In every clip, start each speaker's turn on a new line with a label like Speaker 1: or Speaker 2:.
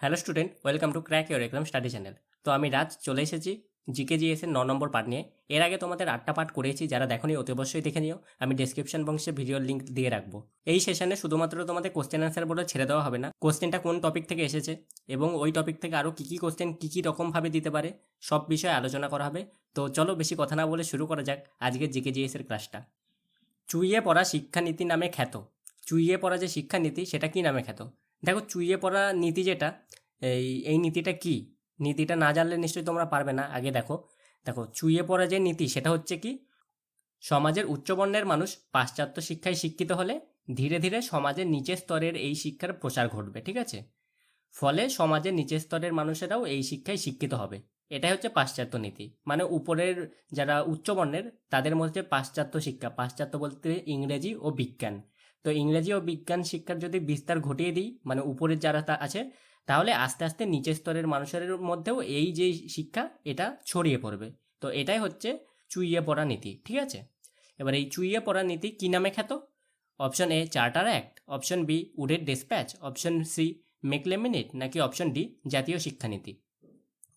Speaker 1: Hello student, welcome to crack your exam study channel. তো আমি রাজ চলে এসেছি জিকে জিএসের 9 নম্বর পার্ট নিয়ে। এর আগে তোমাদের 8টা পার্ট করেছি, যারা দেখোনি অতি অবশ্যই দেখে নিও। আমি ডেসক্রিপশন বক্সে ভিডিওর লিঙ্ক দিয়ে রাখবো। এই সেশনে শুধুমাত্র তোমাদের কোশ্চেন অ্যান্সার বোর্ডে ছেড়ে দেওয়া হবে না, কোশ্চেনটা কোন টপিক থেকে এসেছে এবং ওই টপিক থেকে আরও কী কী কোশ্চেন কী কী রকমভাবে দিতে পারে সব বিষয়ে আলোচনা করা হবে। তো চলো বেশি কথা না বলে শুরু করা যাক আজকের জিকে জিএসের ক্লাসটা। চুইয়ে পড়া শিক্ষানীতি নামে খ্যাত। চুইয়ে পড়া যে শিক্ষানীতি সেটা কি নামে খ্যাত? দেখো, চুইয়ে পড়া নীতি যেটা, এই নীতিটা কি, নীতিটা না জানলে নিশ্চয়ই তোমরা পারবে না। আগে দেখো দেখো চুইয়ে পড়া যে নীতি সেটা হচ্ছে কি, সমাজের উচ্চবর্ণের মানুষ পাশ্চাত্য শিক্ষায় শিক্ষিত হলে ধীরে ধীরে সমাজের নিচের স্তরের এই শিক্ষার প্রসার ঘটবে, ঠিক আছে? ফলে সমাজের নিচের স্তরের মানুষেরাও এই শিক্ষায় শিক্ষিত হবে। এটাই হচ্ছে পাশ্চাত্য নীতি। মানে উপরের যারা উচ্চবর্ণের তাদের মধ্যে পাশ্চাত্য শিক্ষা, পাশ্চাত্য বলতে ইংরেজি ও বিজ্ঞান। তো ইংরেজি ও বিজ্ঞান শিক্ষার যদি বিস্তার ঘটিয়ে দিই, মানে উপরের যারা আছে, তাহলে আস্তে আস্তে নিচের স্তরের মানুষের মধ্যেও এই যে শিক্ষা এটা ছড়িয়ে পড়বে। তো এটাই হচ্ছে চুইয়ে পড়া নীতি, ঠিক আছে? এবার এই চুইয়ে পড়া নীতি কী নামে খ্যাত? Option A charter act, option B উডের dispatch, option C Macaulay minute, নাকি অপশন ডি জাতীয় শিক্ষানীতি।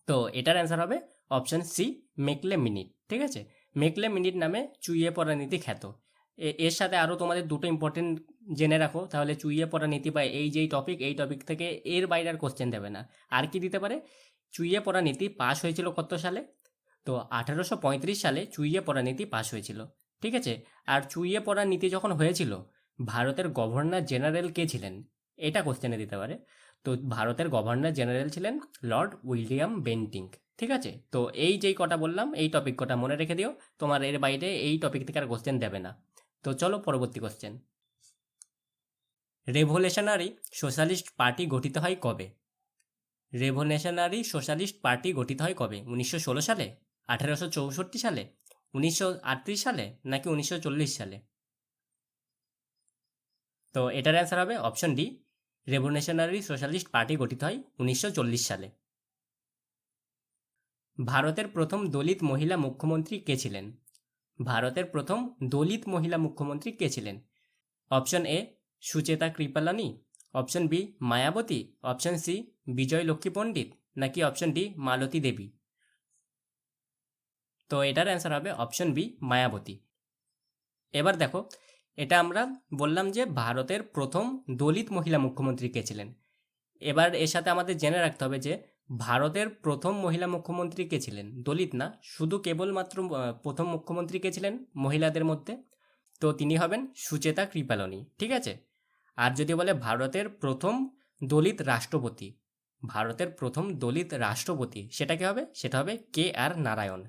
Speaker 1: তো এটার অ্যান্সার হবে অপশন সি মেকলে মিনিট, ঠিক আছে? মেকলে মিনিট নামে চুইয়ে পড়া নীতি খ্যাত। এর সাথে আরও তোমাদের দুটো ইম্পর্টেন্ট জেনে রাখো, তাহলে চুইয়ে পড়া নীতি বা এই যেই টপিক, এই টপিক থেকে এর বাইরে আর কোশ্চেন দেবে না। আর কি দিতে পারে? চুইয়ে পড়া নীতি পাশ হয়েছিল কত সালে? তো 1835 সালে চুইয়ে পড়া নীতি পাশ হয়েছিল, ঠিক আছে? আর চুইয়ে পড়া নীতি যখন হয়েছিল, ভারতের গভর্নর জেনারেল কে ছিলেন? এটা কোশ্চেনে দিতে পারে। তো ভারতের গভর্নর জেনারেল ছিলেন লর্ড উইলিয়াম বেন্টিং, ঠিক আছে? তো এই যেই কটা বললাম এই টপিক কটা মনে রেখে দিও, তোমার এর বাইরে এই টপিক থেকে আর কোশ্চেন দেবে না। তো চলো পরবর্তী কোশ্চেন। রেভলিউশনারি সোশ্যালিস্ট পার্টি গঠিত হয় কবে? রেভলিউশনারি সোশ্যালিস্ট পার্টি গঠিত হয় কবে? 1916 সালে, 1864 সালে, 1938 সালে, নাকি 1940 সালে? তো এটার অ্যান্সার হবে option D, revolutionary socialist party গঠিত হয় 1940 সালে। ভারতের প্রথম দলিত মহিলা মুখ্যমন্ত্রী কে ছিলেন? ভারতের প্রথম দলিত মহিলা মুখ্যমন্ত্রী কে ছিলেন? Option A Sucheta Kripalani, option B Mayawati, option C Vijaya Lakshmi Pandit, নাকি অপশন ডি মালতী দেবী? তো এটার অ্যান্সার হবে অপশন বি মায়াবতী। এবার দেখো, এটা আমরা বললাম যে ভারতের প্রথম দলিত মহিলা মুখ্যমন্ত্রী কে ছিলেন। এবার এর সাথে আমাদের জেনে রাখতে হবে যে ভারতের প্রথম মহিলা মুখ্যমন্ত্রী কে ছিলেন, দলিত না, শুধু কেবলমাত্র প্রথম মুখ্যমন্ত্রী কে ছিলেন মহিলাদের মধ্যে? তো তিনি হবেন সুচেতা কৃপালনি, ঠিক আছে? আর যদি বলে ভারতের প্রথম দলিত রাষ্ট্রপতি, ভারতের প্রথম দলিত রাষ্ট্রপতি সেটা কি হবে? সেটা হবে কে আর নারায়ণ।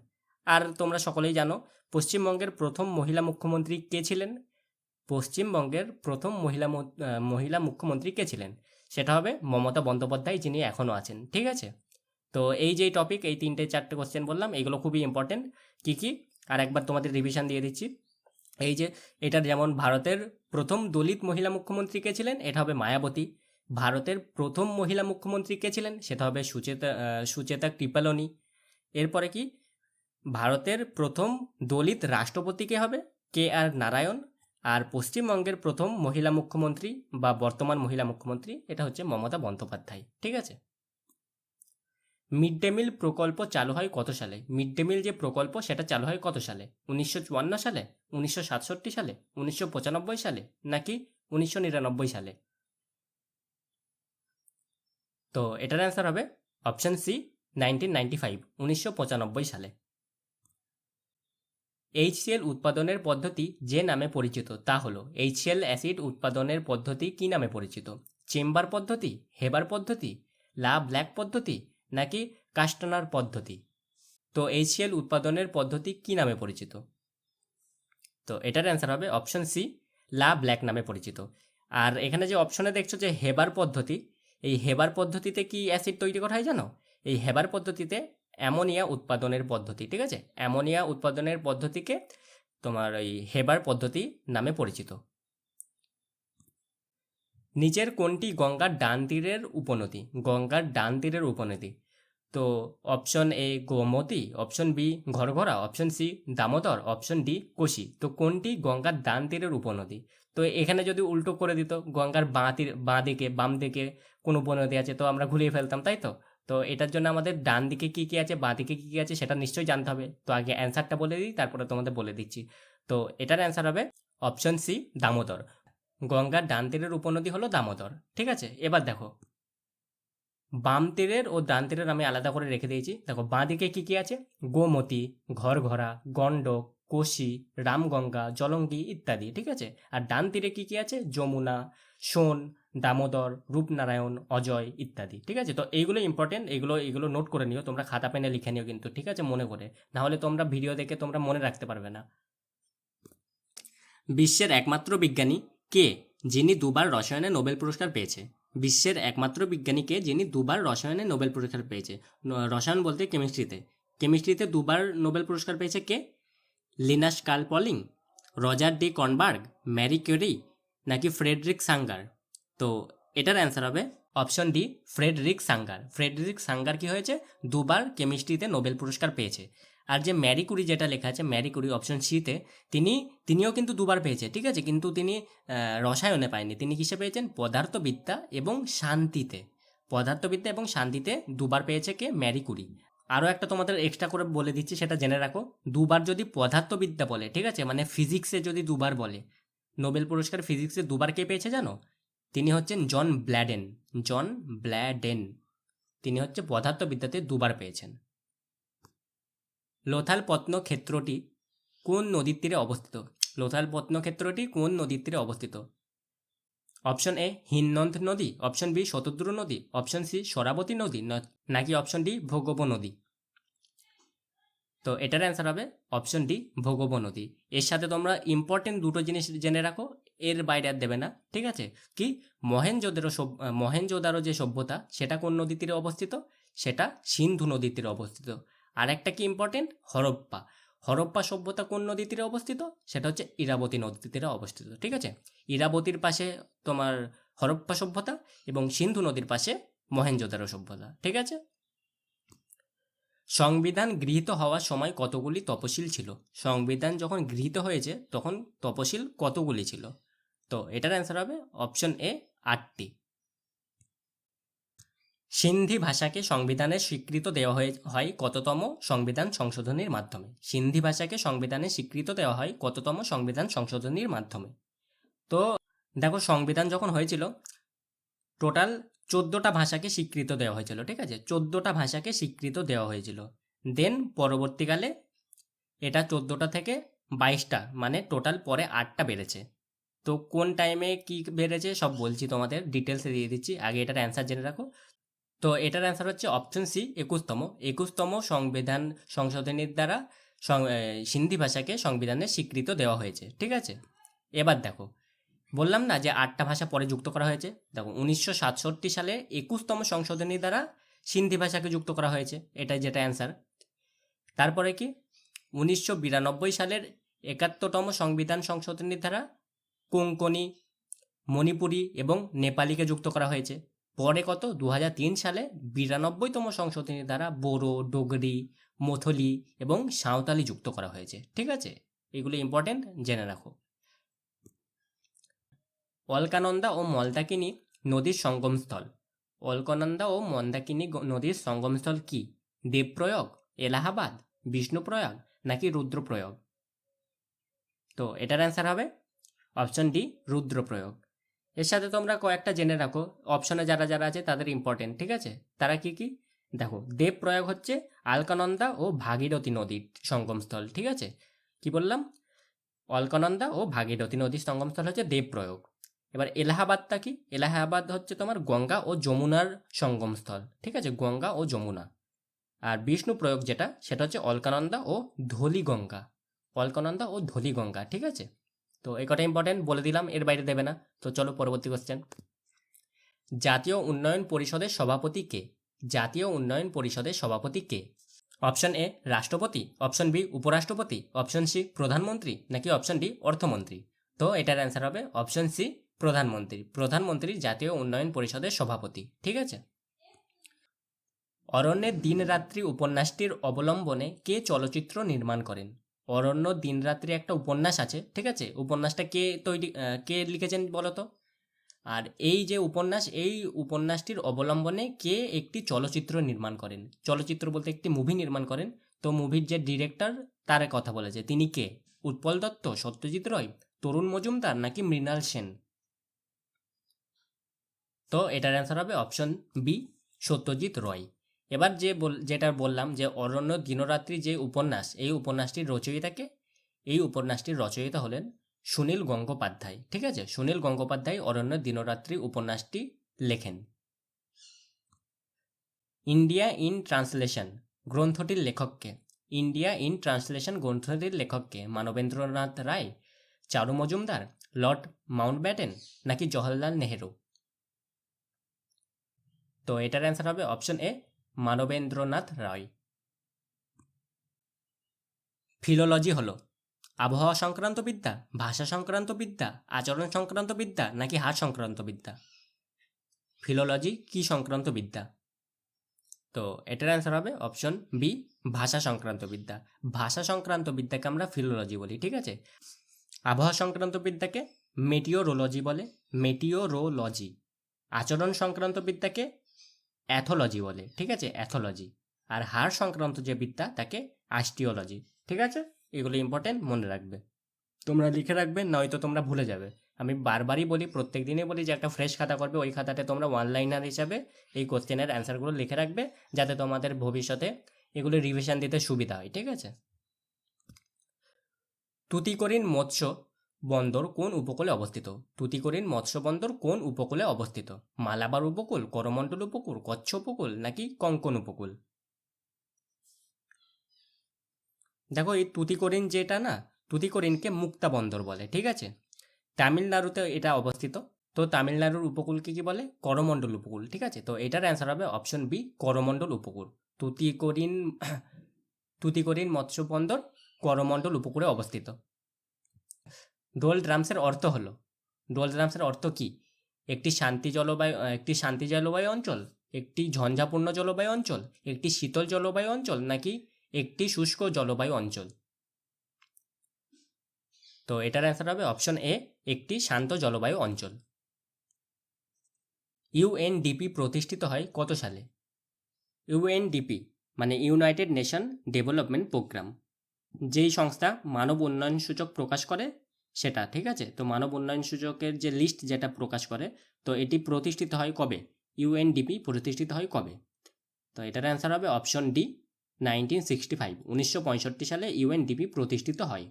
Speaker 1: আর তোমরা সকলেই জানো পশ্চিমবঙ্গের প্রথম মহিলা মুখ্যমন্ত্রী কে ছিলেন? পশ্চিমবঙ্গের প্রথম মহিলা মুখ্যমন্ত্রী কে ছিলেন? সেটা হবে মমতা বন্দ্যোপাধ্যায়, যিনি এখনও আছেন, ঠিক আছে? তো এই যেই টপিক, এই 3-4টে কোশ্চেন বললাম, এইগুলো খুবই ইম্পর্টেন্ট। কী কী আর একবার তোমাদের রিভিশন দিয়ে দিচ্ছি। এই যে এটার যেমন ভারতের প্রথম দলিত মহিলা মুখ্যমন্ত্রী কে ছিলেন, এটা হবে মায়াবতী। ভারতের প্রথম মহিলা মুখ্যমন্ত্রী কে ছিলেন, সেটা হবে সুচেতা কৃপালনি। এরপরে কি, ভারতের প্রথম দলিত রাষ্ট্রপতি কে হবে? কে আর নারায়ণ। আর পশ্চিমবঙ্গের প্রথম মহিলা মুখ্যমন্ত্রী বা বর্তমান মহিলা মুখ্যমন্ত্রী এটা হচ্ছে মমতা বন্দ্যোপাধ্যায়, ঠিক আছে? মিড ডে মিল প্রকল্প চালু হয় কত সালে? মিড ডে মিল যে প্রকল্প সেটা চালু হয় কত সালে? 1954 সালে, 1967 সালে, 1995 সালে, নাকি 1999 সালে? তো এটার অ্যান্সার হবে অপশন সি 1995, 1995 সালে। HCl উৎপাদনের পদ্ধতি যে নামে পরিচিত তা হলো, HCl অ্যাসিড উৎপাদনের পদ্ধতি কি নামে পরিচিত? চেম্বার পদ্ধতি, হেবার পদ্ধতি, লা ব্ল্যাক পদ্ধতি, নাকি কাস্টানার পদ্ধতি? তো HCl উৎপাদনের পদ্ধতি কি নামে পরিচিত? তো এটার অ্যান্সার হবে অপশন সি লা ব্ল্যাক নামে পরিচিত। আর এখানে যে অপশনে দেখছো যে হেবার পদ্ধতি, এই হেবার পদ্ধতিতে কি অ্যাসিড তৈরি করা হয় জানো? এই হেবার পদ্ধতিতে অ্যামোনিয়া উৎপাদনের পদ্ধতি, ঠিক আছে? অ্যামোনিয়া উৎপাদনের পদ্ধতিকে তোমার ওই হেবার পদ্ধতি নামে পরিচিত। নিচের কোনটি গঙ্গার ডান তীরের উপনদী? গঙ্গার ডান তীরের উপনদী। তো option A Gomti, option B ঘরঘরা, option C Damodar, option D Kosi. তো কোনটি গঙ্গার ডান তীরের উপনদী? তো এখানে যদি উল্টো করে দিত, গঙ্গার বাঁ দিকে বাম দিকে কোন উপনদী আছে, তো আমরা ঘুরিয়ে ফেলতাম, তাই তো। তো এটার জন্য আমাদের ডান দিকে কি কি আছে, বাঁ দিকে কি কি আছে সেটা নিশ্চয়ই জানতে হবে। তো আগে অ্যান্সারটা বলে দিই, তারপরে তোমাদের বলে দিচ্ছি। তো এটার অ্যান্সার হবে অপশন সি দামোদর। গঙ্গার ডান তীরের উপনদী হলো দামোদর। ঠিক আছে, এবার দেখো বাম তীরের ও ডান তীরের আমি আলাদা করে রেখে দিয়েছি। দেখো বাঁ দিকে কি কি আছে, গোমতী, ঘরঘরা, গণ্ডক, কোশি, রামগঙ্গা, জলঙ্গি ইত্যাদি। ঠিক আছে, আর ডান তীরে কি কি আছে, যমুনা, সোন, দামোদর, রূপনারায়ণ, অজয় ইত্যাদি। ঠিক আছে, তো এইগুলো ইম্পর্টেন্ট, এগুলো এগুলো নোট করে নিও, তোমরা খাতা পেনে লিখে নিও কিন্তু, ঠিক আছে, মনে করে। না হলে তোমরা ভিডিও দেখে তোমরা মনে রাখতে পারবে না। বিশ্বের একমাত্র বিজ্ঞানী কে যিনি দুবার রসায়নে নোবেল পুরস্কার পেয়েছে? বিশ্বের একমাত্র বিজ্ঞানী কে যিনি দুবার রসায়নে নোবেল পুরস্কার পেয়েছে? রসায়ন বলতে কেমিস্ট্রিতে। কেমিস্ট্রিতে দুবার নোবেল পুরস্কার পেয়েছে কে? Linus Carl Pauling, Roger D Kornberg, Marie Curie, নাকি ফ্রেডরিক সাঙ্গার? তো এটার অ্যান্সার হবে option D Frederick Sanger. Frederick Sanger কি হয়েছে, দুবার কেমিস্ট্রিতে নোবেল পুরস্কার পেয়েছে। আর যে ম্যারি কুরি যেটা লেখা আছে, ম্যারি কুরি অপশন সিতে, তিনিও কিন্তু দুবার পেয়েছে। ঠিক আছে, কিন্তু তিনি রসায়নে পায়নি, তিনি কিসে পেয়েছেন, পদার্থবিদ্যা এবং শান্তিতে। পদার্থবিদ্যা এবং শান্তিতে দুবার পেয়েছে কে, ম্যারি কুরি। আরও একটা তোমাদের এক্সট্রা করে বলে দিচ্ছি, সেটা জেনে রাখো। দুবার যদি পদার্থবিদ্যা বলে, ঠিক আছে, মানে ফিজিক্সে যদি দুবার বলে, নোবেল পুরস্কার ফিজিক্সে দুবার কে পেয়েছে জানো? তিনি হচ্ছেন জন ব্ল্যাডেন। জন ব্ল্যাডেন, তিনি হচ্ছে পদার্থবিদ্যাতে দুবার পেয়েছেন। লোথাল পত্ন ক্ষেত্রটি কোন নদীর তীরে অবস্থিত? লোথাল পত্ন ক্ষেত্রটি কোন নদীর তীরে অবস্থিত? অপশন এ হিন্নদ নদী, অপশন বি শতদ্রু নদী, অপশন সি শরাবতী নদী, নাকি অপশন ডি ভোগব নদী? তো এটার অ্যান্সার হবে অপশন ডি ভোগব নদী। এর সাথে তোমরা ইম্পর্টেন্ট দুটো জিনিস জেনে রাখো, এর বাইরে আর দেবে না। ঠিক আছে, কি মহেঞ্জোদারো যে সভ্যতা, সেটা কোন নদীর তীরে অবস্থিত? সেটা সিন্ধু নদীর তীরে অবস্থিত। আর একটা কি ইম্পর্টেন্ট, হরপ্পা। হরপ্পা সভ্যতা কোন নদীর তীরে অবস্থিত? সেটা হচ্ছে ইরাবতী নদীর তীরে অবস্থিত। ঠিক আছে, ইরাবতীর পাশে তোমার হরপ্পা সভ্যতা এবং সিন্ধু নদীর পাশে মহেঞ্জোদারো সভ্যতা। ঠিক আছে, সংবিধান গৃহীত হওয়ার সময় কতগুলি তপশিল ছিল? সংবিধান যখন গৃহীত হয়েছে তখন তপশিল কতগুলি ছিল? তো এটার অ্যান্সার হবে অপশন এ 8টি। সিন্ধি ভাষাকে সংবিধানের স্বীকৃত দেওয়া হয় কততম সংবিধান সংশোধনীর মাধ্যমে? সিন্ধি ভাষাকে সংবিধানে স্বীকৃত দেওয়া হয় কততম সংবিধান সংশোধনীর মাধ্যমে? তো দেখো সংবিধান যখন হয়েছিল, টোটাল 14টা ভাষাকে স্বীকৃত দেওয়া হয়েছিল। ঠিক আছে, 14টা ভাষাকে স্বীকৃত দেওয়া হয়েছিল। দেন পরবর্তীকালে এটা 14টা থেকে 22টা, মানে টোটাল পরে 8টা বেড়েছে। তো কোন টাইমে কি বেড়েছে সব বলছি তোমাদের, ডিটেলসে দিয়ে দিচ্ছি, আগে এটার অ্যান্সার জেনে রাখো। তো এটার অ্যান্সার হচ্ছে অপশন সি 21তম সংবিধান সংশোধনীর দ্বারা সিন্ধি ভাষাকে সংবিধানে স্বীকৃত দেওয়া হয়েছে। ঠিক আছে, এবার দেখো বললাম না যে 8টা ভাষা পরে যুক্ত করা হয়েছে। দেখো 1967 সালে 21তম সংশোধনী দ্বারা সিন্ধি ভাষাকে যুক্ত করা হয়েছে, এটাই যেটা অ্যান্সার। তারপরে কি 1992 সালের 71তম সংবিধান সংশোধনীর দ্বারা কোঙ্কনি, মণিপুরি এবং নেপালিকে যুক্ত করা হয়েছে। পরে কত 2003 সালে 92তম সংশোধনীর দ্বারা বোরো, ডোগরি, মথলি এবং সাঁওতালি যুক্ত করা হয়েছে। ঠিক আছে, এগুলো ইম্পর্টেন্ট, জেনে রাখো। অলকানন্দা ও মন্দাকিনী নদীর সঙ্গমস্থল। অলকানন্দা ও মন্দাকিনী নদীর সঙ্গমস্থল কি? দেবপ্রয়াগ, এলাহাবাদ, বিষ্ণুপ্রয়াগ, নাকি রুদ্রপ্রয়াগ? তো এটার অ্যান্সার হবে অপশন ডি রুদ্রপ্রয়াগ। এর সাথে তোমরা কয়েকটা জেনে রাখো, অপশনে যারা যারা আছে তাদের ইম্পর্টেন্ট। ঠিক আছে, তারা কি কি দেখো, দেবপ্রয়াগ হচ্ছে আলকানন্দা ও ভাগীরথী নদীর সঙ্গমস্থল। ঠিক আছে, কি বললাম, অলকানন্দা ও ভাগীরথী নদীর সঙ্গমস্থল হচ্ছে দেবপ্রয়াগ। এবার এলাহাবাদটা কি? এলাহাবাদ হচ্ছে তোমার গঙ্গা ও যমুনার সঙ্গমস্থল। ঠিক আছে, গঙ্গা ও যমুনা। আর বিষ্ণুপ্রয়াগ যেটা, সেটা হচ্ছে অলকানন্দা ও ধলিগঙ্গা। অলকানন্দা ও ধলিগঙ্গা। ঠিক আছে, তো এই কটা ইম্পর্টেন্ট বলে দিলাম, এর বাইরে দেবে না। তো চলো পরবর্তী কোশ্চেন। জাতীয় উন্নয়ন পরিষদের সভাপতি কে? জাতীয় উন্নয়ন পরিষদের সভাপতি কে? অপশন এ রাষ্ট্রপতি, অপশন বি উপরাষ্ট্রপতি, অপশন সি প্রধানমন্ত্রী, নাকি অপশন ডি অর্থমন্ত্রী? তো এটার অ্যান্সার হবে অপশন সি প্রধানমন্ত্রী। প্রধানমন্ত্রী জাতীয় উন্নয়ন পরিষদের সভাপতি। ঠিক আছে, অরণ্যের দিনরাত্রি উপন্যাসটির অবলম্বনে কে চলচ্চিত্র নির্মাণ করেন? অরণ্য দিনরাত্রি একটা উপন্যাস আছে, ঠিক আছে? উপন্যাসটা কে লিখেছেন বলো তো? আর এই যে উপন্যাস, এই উপন্যাসটির অবলম্বনে কে একটি চলচ্চিত্র নির্মাণ করেন? চলচ্চিত্র বলতে একটি মুভি নির্মাণ করেন। তো মুভির যে ডিরেক্টর, তার কথা বলেছে, তিনি কে? উৎপল দত্ত, সত্যজিৎ রায়, তরুণ মজুমদার নাকি মৃণাল সেন? তো এটার অ্যান্সার হবে অপশন বি, সত্যজিৎ রয়। এবার যেটা বললাম যে অরণ্য দিনরাত্রি যে উপন্যাস, এই উপন্যাসটির রচয়িতাকে? এই উপন্যাসটির রচয়িতা হলেন সুনীল গঙ্গোপাধ্যায়, ঠিক আছে? সুনীল গঙ্গোপাধ্যায় অরণ্য দিনরাত্রি উপন্যাসটি লেখেন। ইন্ডিয়া ইন ট্রান্সলেশন গ্রন্থটির লেখককে? ইন্ডিয়া ইন ট্রান্সলেশন গ্রন্থটির লেখককে? মানবেন্দ্রনাথ রায়, চারু মজুমদার, লর্ড মাউন্টব্যাটেন নাকি জওহরলাল নেহেরু? তো এটার অ্যান্সার হবে option A, Manabendranath Roy. Philology হলো আবহাওয়া সংক্রান্ত বিদ্যা, ভাষা সংক্রান্ত বিদ্যা, আচরণ সংক্রান্ত বিদ্যা নাকি হাড় সংক্রান্ত বিদ্যা? ফিলোলজি কি সংক্রান্ত বিদ্যা? তো এটার অ্যান্সার হবে অপশন বি, ভাষা সংক্রান্ত বিদ্যা। ভাষা সংক্রান্ত বিদ্যাকে আমরা ফিলোলজি বলি, ঠিক আছে? আবহাওয়া সংক্রান্ত বিদ্যাকে মেটিওরোলজি বলে, মেটিওরোলজি। আচরণ সংক্রান্ত বিদ্যাকে অ্যাথোলজি বলে, ঠিক আছে? অ্যাথোলজি। আর হাড় সংক্রান্ত যে বিদ্যা তাকে অ্যাস্টিওলজি, ঠিক আছে? এগুলো ইম্পর্টেন্ট, মনে রাখবে। তোমরা লিখে রাখবে, নয়তো তোমরা ভুলে যাবে। আমি বারবারই বলি, প্রত্যেক দিনই বলি যে একটা ফ্রেশ খাতা করবে, ওই খাতাতে তোমরা ওয়ান লাইনার হিসাবে এই কোশ্চেনের অ্যান্সারগুলো লিখে রাখবে, যাতে তোমাদের ভবিষ্যতে এগুলো রিভিশন দিতে সুবিধা হয়, ঠিক আছে? তুতিকোরিন মৎস্য বন্দর কোন উপকূলে অবস্থিত? তুতিকোরিন মৎস্য বন্দর কোন উপকূলে অবস্থিত? মালাবার উপকূল, করমণ্ডল উপকূল, কচ্ছ উপকূল নাকি কঙ্কন উপকূল? দেখো, এই তুতিকোরিন যেটা না, তুতিকোরিনকে মুক্তা বন্দর বলে, ঠিক আছে? তামিলনাড়ুতে এটা অবস্থিত। তো তামিলনাড়ুর উপকূলকে কি বলে? করমণ্ডল উপকূল, ঠিক আছে? তো এটার অ্যান্সার হবে অপশন বি, করমণ্ডল উপকূল। তুতিকোরিন তুতিকোরিন মৎস্য বন্দর করমণ্ডল উপকূলে অবস্থিত। ডোল ড্রামসের অর্থ হলো, ডোল ড্রামসের অর্থ কি? একটি শান্তি জলবায়ু অঞ্চল, একটি ঝঞ্ঝাপূর্ণ জলবায়ু অঞ্চল, একটি শীতল জলবায়ু অঞ্চল নাকি একটি শুষ্ক জলবায়ু অঞ্চল? তো এটার অ্যান্সার হবে অপশন এ, একটি শান্ত জলবায়ু অঞ্চল। ইউএনডিপি প্রতিষ্ঠিত হয় কত সালে? ইউএনডিপি মানে ইউনাইটেড নেশন ডেভেলপমেন্ট প্রোগ্রাম, যেই সংস্থা মানব উন্নয়ন সূচক প্রকাশ করে সেটা, ঠিক আছে? তো মানব উন্নয়ন সূচকের যে লিস্ট যেটা প্রকাশ করে, তো এটি প্রতিষ্ঠিত হয় কবে? ইউএনডিপি প্রতিষ্ঠিত হয় কবে? তো এটার অ্যান্সার হবে অপশন ডি, 1965, 1965 সালে ইউএনডিপি প্রতিষ্ঠিত হয়।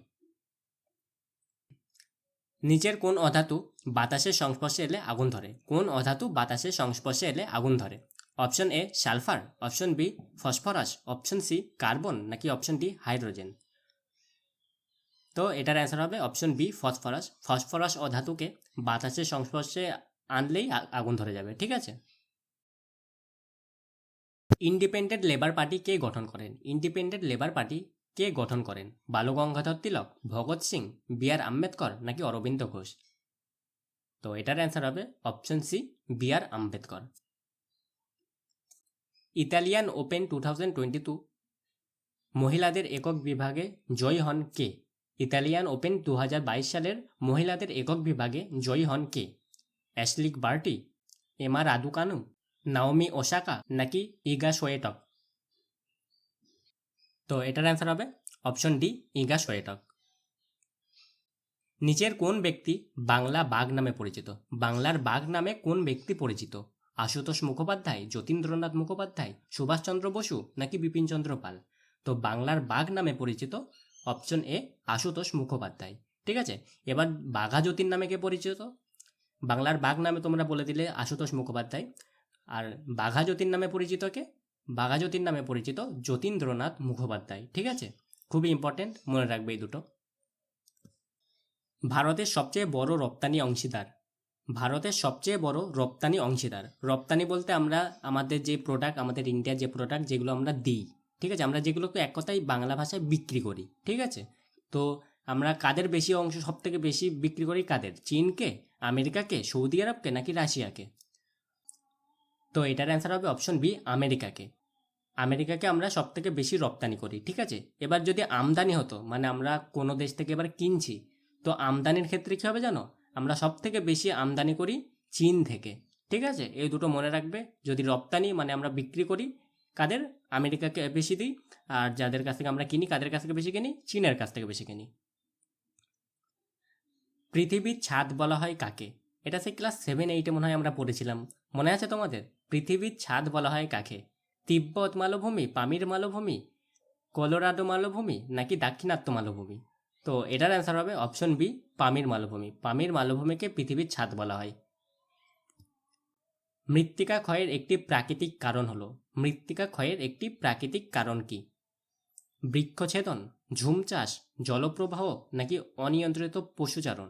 Speaker 1: নিচের কোন অধাতু বাতাসের সংস্পর্শে এলে আগুন ধরে? কোন অধাতু বাতাসের সংস্পর্শে এলে আগুন ধরে? Option A sulphur, option B phosphorus, option C carbon নাকি অপশন ডি হাইড্রোজেন? তো এটার অ্যান্সার হবে অপশন বি ফসফরাস। ফসফরাস অধাতুকে বাতাসের সংস্পর্শে আনলেই আগুন ধরে যাবে, ঠিক আছে? ইন্ডিপেন্ডেন্ট লেবার পার্টি কে গঠন করেন? ইন্ডিপেন্ডেন্ট লেবার পার্টি কে গঠন করেন? বালগঙ্গাধর তিলক, ভগৎ সিং, বি আর আম্বেদকর নাকি অরবিন্দ ঘোষ? তো এটার অ্যান্সার হবে অপশন সি, বি আর আম্বেদকর। ইতালিয়ান ওপেন 2022 মহিলাদের একক বিভাগে জয়ী হন কে? ইতালিয়ান ওপেন 2022 সালের মহিলাদের একক বিভাগে জয়ী হন কে? অ্যাশলিক বার্টি, এমা রাদুকানু, নাওমি ওসাকা নাকি ইগা সোয়েটক? তো এটার অ্যান্সার হবে অপশন ডি, ইগা সোয়েটক। নিচের কোন ব্যক্তি বাংলা বাঘ নামে পরিচিত? বাংলার বাঘ নামে কোন ব্যক্তি পরিচিত? আশুতোষ মুখোপাধ্যায়, যতীন্দ্রনাথ মুখোপাধ্যায়, সুভাষচন্দ্র বসু নাকি বিপিনচন্দ্র পাল? তো বাংলার বাঘ নামে পরিচিত অপশন এ, আশুতোষ মুখোপাধ্যায়, ঠিক আছে? এবার বাঘা যতীন নামে কে পরিচিত? বাংলার বাঘ নামে তোমরা বলে দিলে আশুতোষ মুখোপাধ্যায়, আর বাঘা যতীন নামে পরিচিত কে? বাঘা যতীন নামে পরিচিত যতীন্দ্রনাথ মুখোপাধ্যায়, ঠিক আছে? খুবই ইম্পর্টেন্ট, মনে রাখবে এই দুটো। ভারতের সবচেয়ে বড় রপ্তানি অংশীদার? ভারতের সবচেয়ে বড় রপ্তানি অংশীদার, রপ্তানি বলতে আমরা আমাদের যে প্রোডাক্ট, আমাদের ইন্ডিয়ার যে প্রোডাক্ট যেগুলো আমরা দিই, ঠিক আছে? আমরা যেগুলোকে এক কথায় বাংলা ভাষায় বিক্রি করি, ঠিক আছে? তো আমরা কাদের বেশি অংশ সব থেকে বেশি বিক্রি করি? কাদের? চীনকে, আমেরিকাকে, সৌদি আরবকে নাকি রাশিয়াকে? তো এটার অ্যান্সার হবে অপশন বি, আমেরিকাকে। আমেরিকাকে আমরা সব থেকে বেশি রপ্তানি করি, ঠিক আছে। এবার যদি আমদানি হতো, মানে আমরা কোনো দেশ থেকে এবার কিনছি, তো আমদানির ক্ষেত্রে কী হবে জানো, আমরা সব থেকে বেশি আমদানি করি চীন থেকে, ঠিক আছে। এই দুটো মনে রাখবে। যদি রপ্তানি মানে আমরা বিক্রি করি কাদের, আমেরিকাকে বেশি দিই, আর যাদের কাছ থেকে আমরা কিনি কাদের কাছ থেকে বেশি কিনি, চীনের কাছ থেকে বেশি কিনি। পৃথিবীর ছাদ বলা হয় কাকে? এটা সেই ক্লাস 7-8 মনে হয় আমরা পড়েছিলাম, মনে আছে তোমাদের? পৃথিবীর ছাদ বলা হয় কাকে? তিব্বত মালভূমি, পামির মালভূমি, কলোরাডো মালভূমি নাকি দাক্ষিণাত্য মালভূমি? তো এটার অ্যান্সার হবে অপশন বি, পামির মালভূমি। পামির মালভূমিকে পৃথিবীর ছাদ বলা হয়। মৃত্তিকা ক্ষয়ের একটি প্রাকৃতিক কারণ হলো, মৃত্তিকা ক্ষয়ের একটি প্রাকৃতিক কারণ কি? বৃক্ষছেদন, ঝুম চাষ, জলপ্রবাহ নাকি অনিয়ন্ত্রিত পশুচারণ?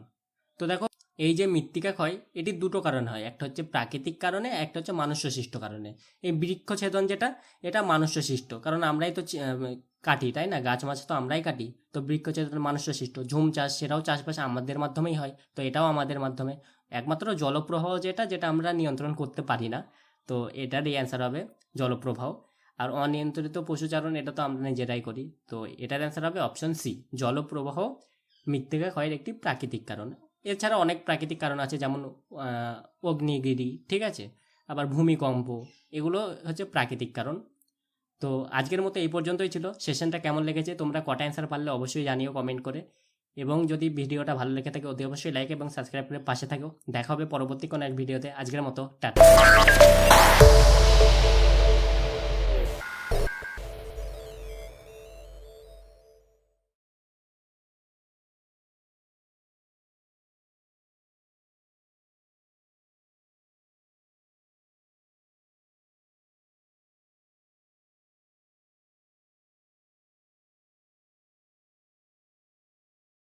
Speaker 1: তো দেখো, এই যে মৃত্তিকা ক্ষয়, এটি দুটো কারণে হয়, একটা হচ্ছে প্রাকৃতিক কারণে, একটা হচ্ছে মানুষ্যসৃষ্ট কারণে। এই বৃক্ষছেদন যেটা, এটা মানুষ্যসৃষ্ট, কারণ আমরাই তো কাটি, তাই না? গাছ মাছ তো আমরাই কাটি, তো বৃক্ষছেদন মানুষ্যসৃষ্ট। ঝুম চাষ, সেটাও চাষবাস আমাদের মাধ্যমেই হয়, তো এটাও আমাদের মাধ্যমে। একমাত্র জলপ্রবাহ যেটা, যেটা আমরা নিয়ন্ত্রণ করতে পারি না, তো এটারই অ্যান্সার হবে জলপ্রবাহ। আর অনিয়ন্ত্রিত পশুচারণ, এটা তো আমরা নিজেরাই করি, তো এটার অ্যান্সার হবে অপশন সি, জলপ্রবাহ মৃত্তিকা ক্ষয়ের একটি প্রাকৃতিক কারণ। এছাড়া অনেক প্রাকৃতিক কারণ আছে, যেমন অগ্নিগিরি, ঠিক আছে, আবার ভূমিকম্প, এগুলো হচ্ছে প্রাকৃতিক কারণ। তো আজকের মতো এই পর্যন্তই ছিল। সেশনটা কেমন লেগেছে, তোমরা কটা অ্যান্সার পারলে অবশ্যই জানিও কমেন্ট করে। এবং যদি ভিডিওটা ভালো লেগে থাকে অতি অবশ্যই লাইক এবং সাবস্ক্রাইব করে পাশে থাকো। দেখা হবে পরবর্তী কোনো এক ভিডিওতে। আজকের মতো টাটা।